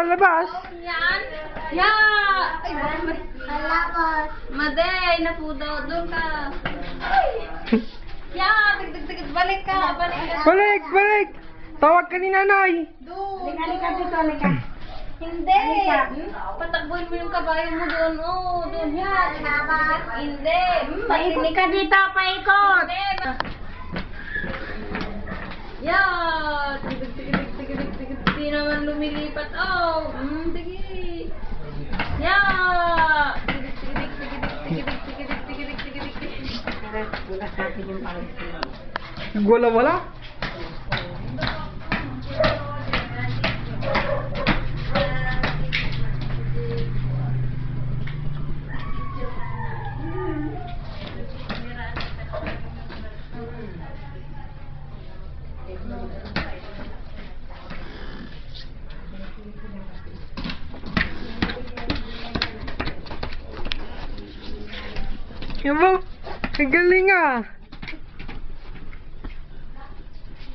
lalabas. Yan. Yeah. Ay, Palabas. Maday, napudaw. Doon ka. Yeah, tigtig-tigit. Balik ka. Balik ka. Balik! Tawag ka ni nanay. Doon. Halika dito, halika. Hindi. Patakbuhin mo yung kabayo mo doon. Oh, doon yan. Hindi. Paikot ka dito, paikot. Hindi. Yeah. Tigit. Di naman lumilipat. Oh. Sige. Yeah. Tigit. Bulas natin yung pangit. Wala. Yan ba? Ang galing ah.